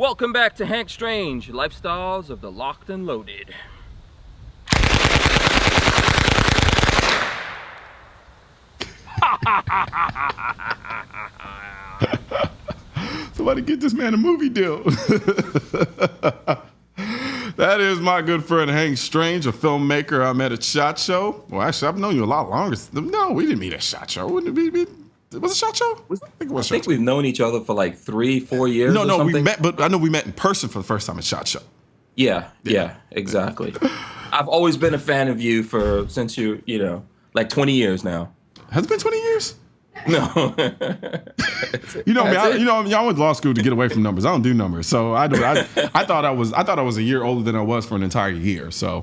Welcome back to Hank Strange, Lifestyles of the Locked and Loaded. Somebody get this man a movie deal. That is my good friend Hank Strange, a filmmaker I met at SHOT Show. Well, actually, I've known you a lot longer. No, we didn't meet at SHOT Show. Was it SHOT Show? I think we've known each other for like 3-4 years. No, we met, but I know we met in person for the first time at SHOT Show. Yeah, exactly. I've always been a fan of you since you like 20 years now. Has it been 20 years? No. You know me. I went to law school to get away from numbers. I don't do numbers, so I thought I was a year older than I was for an entire year. So,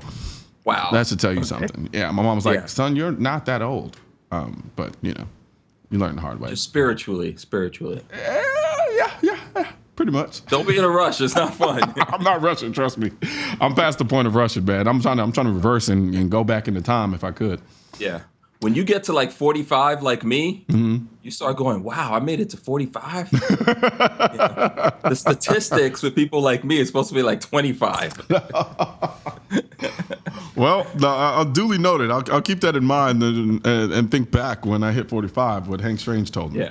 wow, that should tell you something. Yeah, my mom was like, "Son, you're not that old," but you learn the hard way. Just spiritually. Yeah, pretty much. Don't be in a rush. It's not fun. I'm not rushing. Trust me. I'm past the point of rushing, man. I'm trying to reverse and go back into time if I could. Yeah. When you get to like 45 like me, you start going, wow, I made it to 45? The statistics with people like me is supposed to be like 25. Well, I'll duly noted. I'll keep that in mind and think back when I hit 45, what Hank Strange told me.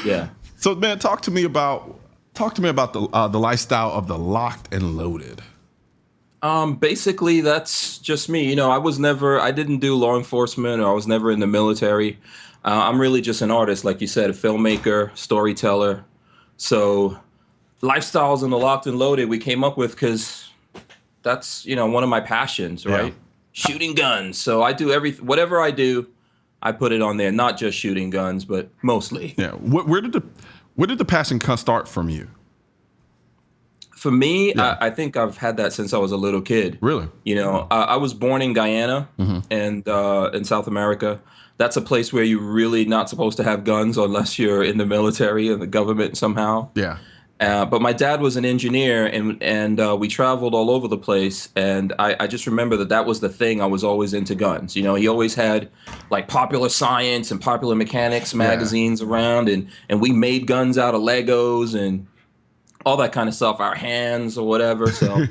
Yeah. So, man, talk to me about the lifestyle of the Locked and Loaded. Basically, that's just me. I didn't do law enforcement, or I was never in the military. I'm really just an artist, like you said, a filmmaker, storyteller. So lifestyles in the Locked and Loaded we came up with because that's, one of my passions, right? Yeah. Shooting guns. So I do whatever I do, I put it on there, not just shooting guns, but mostly. Yeah. Where did the passion start from you? For me, I think I've had that since I was a little kid. Really? I was born in Guyana and in South America. That's a place where you're really not supposed to have guns unless you're in the military and the government somehow. Yeah. But my dad was an engineer, and we traveled all over the place. And I just remember that was the thing. I was always into guns. He always had like Popular Science and Popular Mechanics magazines around, and we made guns out of Legos and all that kind of stuff, our hands or whatever. So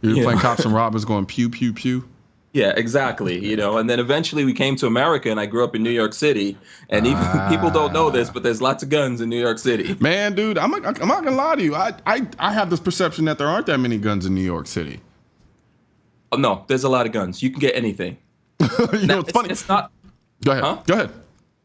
you were playing cops and robbers going pew, pew, pew. Yeah, exactly. And then eventually we came to America, and I grew up in New York City. And even people don't know this, but there's lots of guns in New York City. Man, dude, I'm not gonna lie to you. I have this perception that there aren't that many guns in New York City. Oh, no, there's a lot of guns. You can get anything. It's funny. It's not. Go ahead. Huh? Go ahead.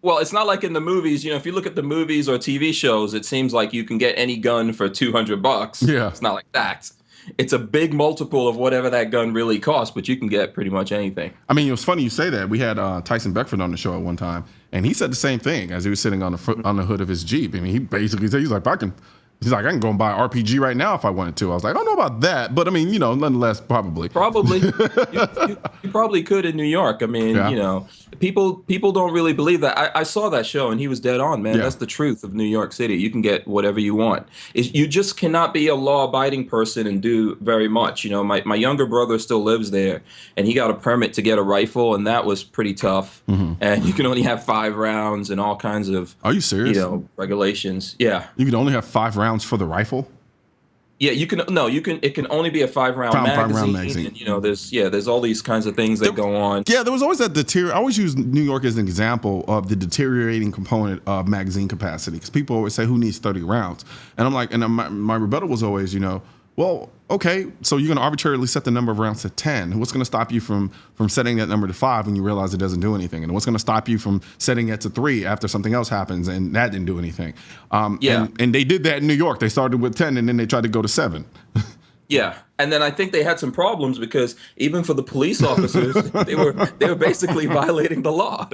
Well, it's not like in the movies. If you look at the movies or TV shows, it seems like you can get any gun for $200. Yeah. It's not like that. It's a big multiple of whatever that gun really costs, but you can get pretty much anything. I mean, it was funny you say that. We had Tyson Beckford on the show at one time, and he said the same thing as he was sitting on the hood of his Jeep. I mean, he basically said, He's like, I can go and buy RPG right now if I wanted to. I was like, I don't know about that, but I mean, nonetheless, probably. Probably. you probably could in New York. I mean, people don't really believe that. I saw that show, and he was dead on, man. Yeah. That's the truth of New York City. You can get whatever you want. You just cannot be a law-abiding person and do very much. My younger brother still lives there, and he got a permit to get a rifle, and that was pretty tough. Mm-hmm. And you can only have 5 rounds and all kinds of. Are you serious? Regulations. Yeah. You can only have 5 rounds for the rifle? Yeah, you can. No, you can. It can only be a 5-round magazine. And, there's all these kinds of things that go on. Yeah, there was always that I always use New York as an example of the deteriorating component of magazine capacity, because people always say, "Who needs 30 rounds?" And I'm like, and my rebuttal was always, well, okay, so you're going to arbitrarily set the number of rounds to 10. What's going to stop you from setting that number to 5 when you realize it doesn't do anything? And what's going to stop you from setting it to 3 after something else happens and that didn't do anything? And they did that in New York. They started with 10 and then they tried to go to 7. Yeah, and then I think they had some problems because even for the police officers, they were basically violating the law.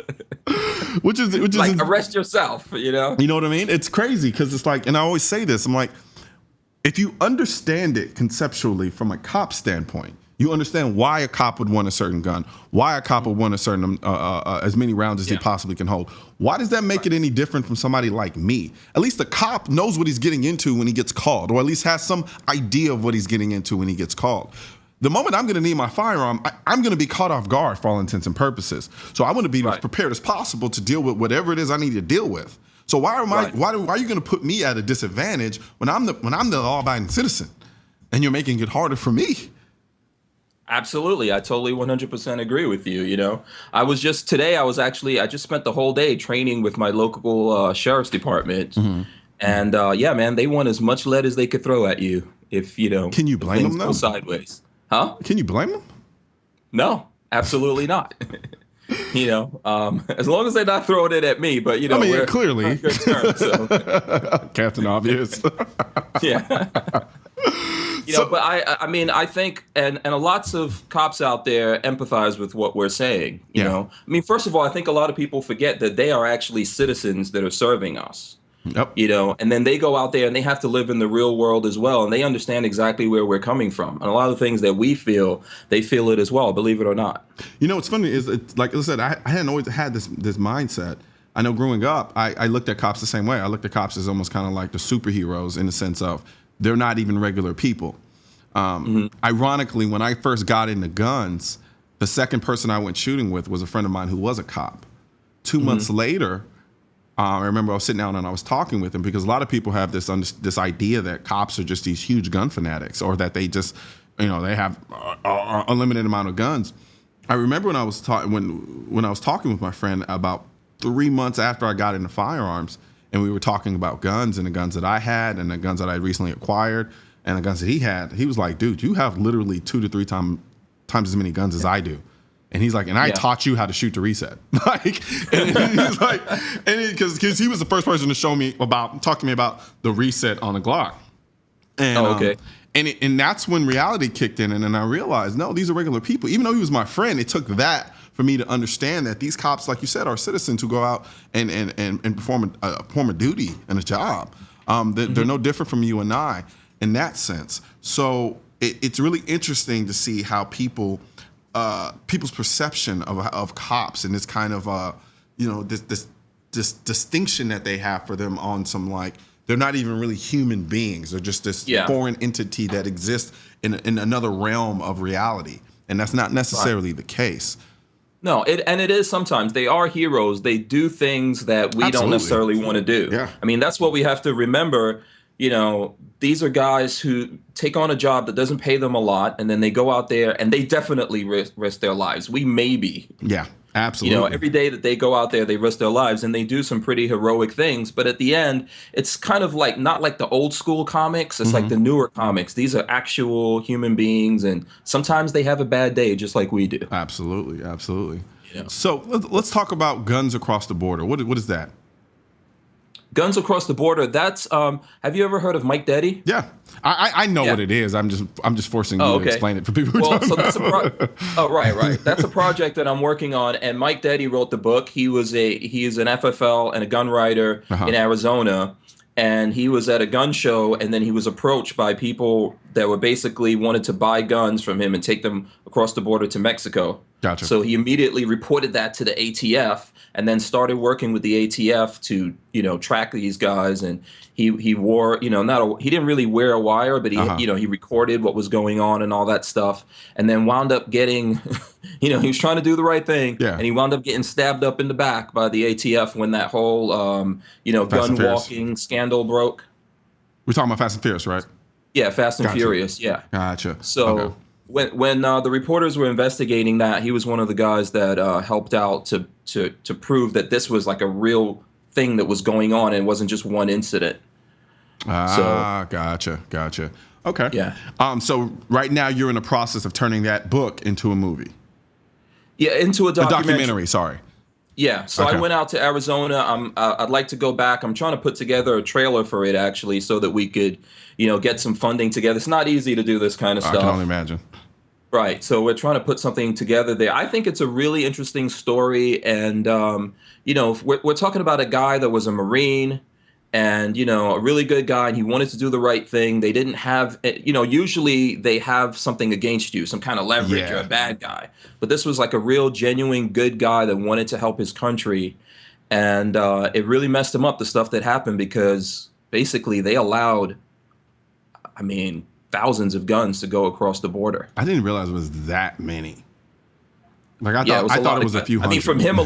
which is like arrest yourself. You know what I mean? It's crazy because it's like, and I always say this, I'm like, if you understand it conceptually from a cop standpoint, you understand why a cop would want a certain gun, why a cop would want a certain as many rounds as he possibly can hold. Why does that make it any different from somebody like me? At least the cop knows what he's getting into when he gets called, or at least has some idea of what he's getting into when he gets called. The moment I'm going to need my firearm, I'm going to be caught off guard for all intents and purposes. So I want to be as prepared as possible to deal with whatever it is I need to deal with. So why Right. are you going to put me at a disadvantage when I'm the law-abiding citizen, and you're making it harder for me? Absolutely. I totally 100% agree with you. I was just today, I just spent the whole day training with my local sheriff's department. And yeah, man, they want as much lead as they could throw at you Can you if blame things them go though? sideways. Huh? Can you blame them? No, absolutely not. As long as they're not throwing it at me, but I mean, we're clearly, on good terms. So Captain Obvious. yeah. But I mean, I think, and lots of cops out there empathize with what we're saying. You Yeah. know, I mean, first of all, I think a lot of people forget that they are actually citizens that are serving us. Yep. And then they go out there and they have to live in the real world as well, and they understand exactly where we're coming from. And a lot of the things that we feel, they feel it as well, believe it or not. What's funny is, like I said, I hadn't always had this mindset. I know growing up, I looked at cops the same way. I looked at cops as almost kind of like the superheroes, in the sense of they're not even regular people. Ironically, when I first got into guns, the second person I went shooting with was a friend of mine who was a cop. 2 months later, I remember I was sitting down and I was talking with him, because a lot of people have this idea that cops are just these huge gun fanatics, or that they just, they have an unlimited amount of guns. I remember when I was when I was talking with my friend about 3 months after I got into firearms, and we were talking about guns and the guns that I had and the guns that I recently acquired and the guns that he had. He was like, "Dude, you have literally 2 to 3 times as many guns as I do." And he's like, "And I taught you how to shoot the reset." And he's like, because he was the first person to talk to me about the reset on a Glock. And, okay. And that's when reality kicked in, and then I realized, no, these are regular people. Even though he was my friend, it took that for me to understand that these cops, like you said, are citizens who go out and perform a duty and a job. They're no different from you and I in that sense. So it's really interesting to see how people's perception of cops, and this kind of this distinction that they have for them on some, like, they're not even really human beings. They're just this foreign entity that exists in another realm of reality, and that's not necessarily the case. No, it is sometimes. They are heroes. They do things that we don't necessarily want to do. Yeah. I mean, that's what we have to remember. These are guys who take on a job that doesn't pay them a lot, and then they go out there and they definitely risk their lives. We maybe. Yeah, absolutely. Every day that they go out there, they risk their lives, and they do some pretty heroic things. But at the end, it's kind of like, not like the old school comics. It's like the newer comics. These are actual human beings, and sometimes they have a bad day, just like we do. Absolutely, absolutely. Yeah. So let's talk about guns across the border. What is that? Guns across the border. That's have you ever heard of Mike Deddy? Yeah, I know what it is. I'm just forcing you to explain it for people who don't know. That's right. That's a project that I'm working on, and Mike Deddy wrote the book. He is an FFL and a gun writer in Arizona, and he was at a gun show, and then he was approached by people that were basically wanted to buy guns from him and take them across the border to Mexico. Gotcha. So he immediately reported that to the ATF, and then started working with the ATF to, track these guys. And he wore, he didn't really wear a wire, but he recorded what was going on and all that stuff. And then wound up getting, he was trying to do the right thing. Yeah. And he wound up getting stabbed up in the back by the ATF when that whole, gun walking scandal broke. We're talking about Fast and Furious, right? Yeah, Fast and Furious. Yeah. Gotcha. So. Okay. When the reporters were investigating that, he was one of the guys that helped out to prove that this was like a real thing that was going on, and it wasn't just one incident. Gotcha. Okay. Yeah. So right now you're in the process of turning that book into a movie. Yeah, into a documentary. Sorry. Yeah. So I went out to Arizona. I'd like to go back. I'm trying to put together a trailer for it, actually, so that we could, get some funding together. It's not easy to do this kind of stuff. I can only imagine. Right. So we're trying to put something together there. I think it's a really interesting story. And, we're talking about a guy that was a Marine and, a really good guy, and he wanted to do the right thing. They didn't have, usually they have something against you, some kind of leverage. You're a bad guy. But this was like a real, genuine, good guy that wanted to help his country. And it really messed him up, the stuff that happened, because basically they allowed, thousands of guns to go across the border. I didn't realize it was that many. Like I Yeah, it thought, was I a thought lot it was of. a few I mean, hundred. from him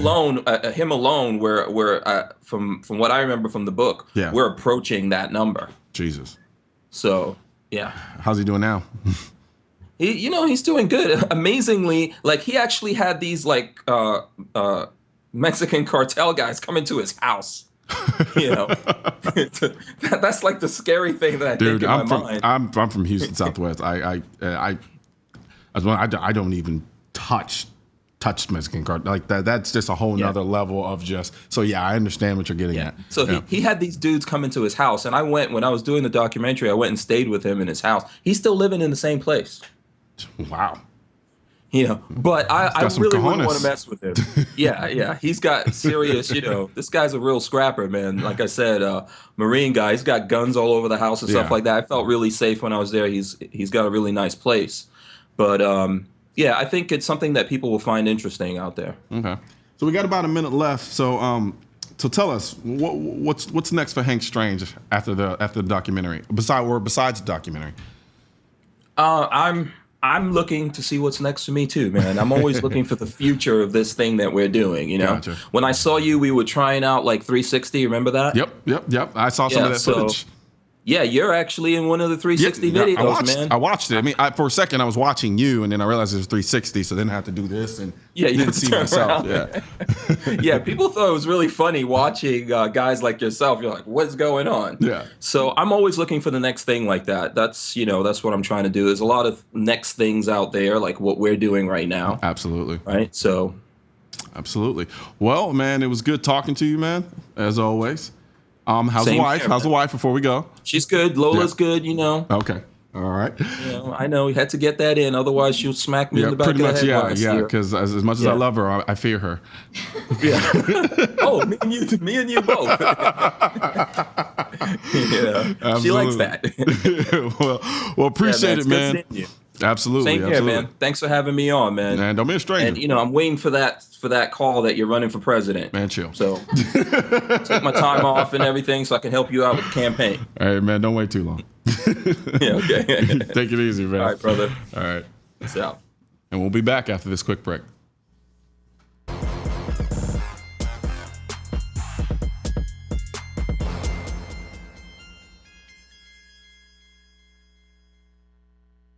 alone, we're from what I remember from the book, Yeah. we're approaching that number. Jesus. So yeah, How's he doing now? he's doing good. Amazingly, like he actually had these like Mexican cartel guys come into his house. You know, that's like the scary thing that I think in my mind. I'm from Houston, Southwest. I don't even touch Mexican card like that. That's just a whole nother level of just. So yeah, I understand what you're getting at. So he had these dudes come into his house, and when I was doing the documentary, I went and stayed with him in his house. He's still living in the same place. Wow. You know, but I really wouldn't want to mess with him. Yeah, he's got serious. This guy's a real scrapper, man. Like I said, Marine guy. He's got guns all over the house and stuff like that. I felt really safe when I was there. He's got a really nice place, but yeah, I think it's something that people will find interesting out there. Okay, so we got about a minute left. So tell us what's next for Hank Strange after the documentary. Besides the documentary, I'm looking to see what's next for me too, man. I'm always looking for the future of this thing that we're doing. Gotcha. When I saw you, we were trying out like 360. Remember that? Yep. I saw some of that footage. Yeah, you're actually in one of the 360 videos, man. I watched it. I mean, for a second I was watching you, and then I realized it was 360. So then I had to do this, and you didn't see myself. Around. Yeah. Yeah, people thought it was really funny watching guys like yourself. You're like, what's going on? Yeah. So I'm always looking for the next thing like that. That's what I'm trying to do. There's a lot of next things out there, like what we're doing right now. Absolutely. Right. So. Absolutely. Well, man, it was good talking to you, man. As always. How's the wife? How's the wife before we go? She's good. Lola's good, Okay. All right. I know you had to get that in, otherwise she'll smack me in the back of the head. Yeah. Because as much as I love her, I fear her. Yeah. Oh, me and you both. Yeah. Absolutely. She likes that. well, appreciate it, man. Good seeing you. Absolutely. Same here, man. Thanks for having me on, man. Man, don't be a stranger. And I'm waiting for that call that you're running for president. Man, chill. So take my time off and everything so I can help you out with the campaign. All right, man. Don't wait too long. Yeah, okay. Take it easy, man. All right, brother. All right. Peace out. And we'll be back after this quick break.